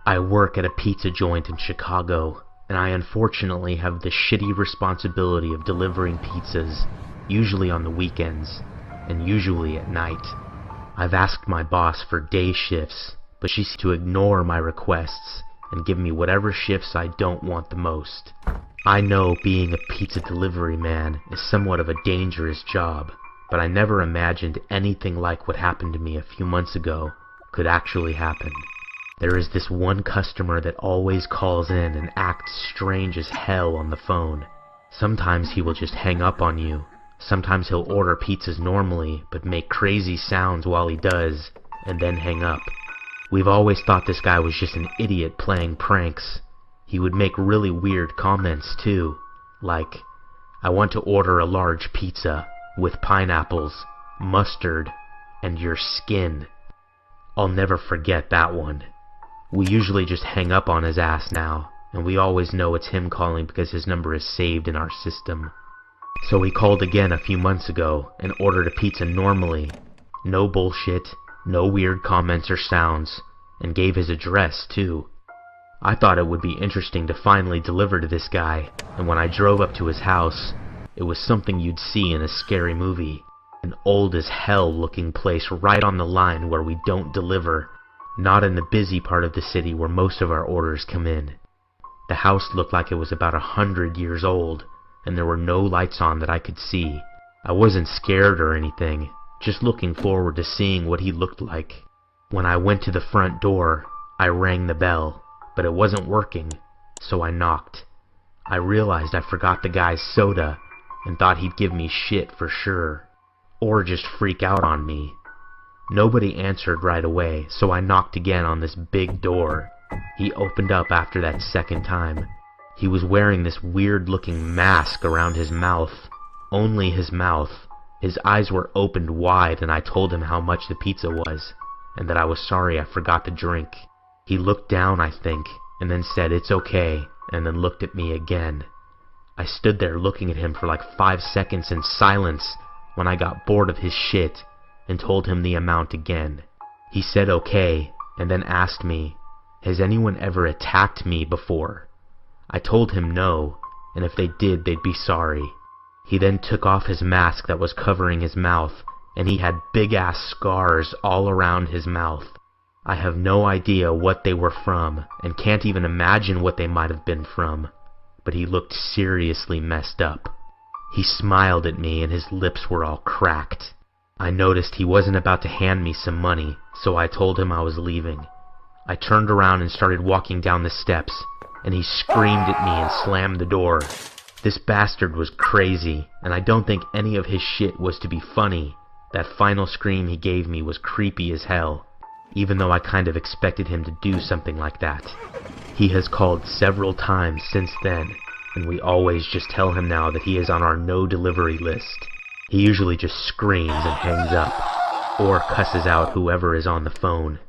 I work at a pizza joint in Chicago, and I unfortunately have the shitty responsibility of delivering pizzas, usually on the weekends, and usually at night. I've asked my boss for day shifts, but she's to ignore my requests and give me whatever shifts I don't want the most. I know being a pizza delivery man is somewhat of a dangerous job, but I never imagined anything like what happened to me a few months ago could actually happen. There is this one customer that always calls in and acts strange as hell on the phone. Sometimes he will just hang up on you. Sometimes he'll order pizzas normally, but make crazy sounds while he does, and then hang up. We've always thought this guy was just an idiot playing pranks. He would make really weird comments too, like, "I want to order a large pizza with pineapples, mustard, and your skin." I'll never forget that one. We usually just hang up on his ass now, and we always know it's him calling because his number is saved in our system. So he called again a few months ago and ordered a pizza normally. No bullshit, no weird comments or sounds, and gave his address too. I thought it would be interesting to finally deliver to this guy, and when I drove up to his house, it was something you'd see in a scary movie. An old as hell looking place right on the line where we don't deliver, not in the busy part of the city where most of our orders come in. The house looked like it was about 100 years old, and there were no lights on that I could see. I wasn't scared or anything, just looking forward to seeing what he looked like. When I went to the front door, I rang the bell, but it wasn't working, so I knocked. I realized I forgot the guy's soda, and thought he'd give me shit for sure, or just freak out on me. Nobody answered right away, so I knocked again on this big door. He opened up after that second time. He was wearing this weird-looking mask around his mouth. Only his mouth. His eyes were opened wide, and I told him how much the pizza was, and that I was sorry I forgot the drink. He looked down, I think, and then said, "It's okay," and then looked at me again. I stood there looking at him for like 5 seconds in silence when I got bored of his shit and told him the amount again. He said okay, and then asked me, "Has anyone ever attacked me before?" I told him no, and if they did, they'd be sorry. He then took off his mask that was covering his mouth, and he had big-ass scars all around his mouth. I have no idea what they were from, and can't even imagine what they might have been from, but he looked seriously messed up. He smiled at me, and his lips were all cracked. I noticed he wasn't about to hand me some money, so I told him I was leaving. I turned around and started walking down the steps, and he screamed at me and slammed the door. This bastard was crazy, and I don't think any of his shit was to be funny. That final scream he gave me was creepy as hell, even though I kind of expected him to do something like that. He has called several times since then, and we always just tell him now that he is on our no delivery list. He usually just screams and hangs up, or cusses out whoever is on the phone.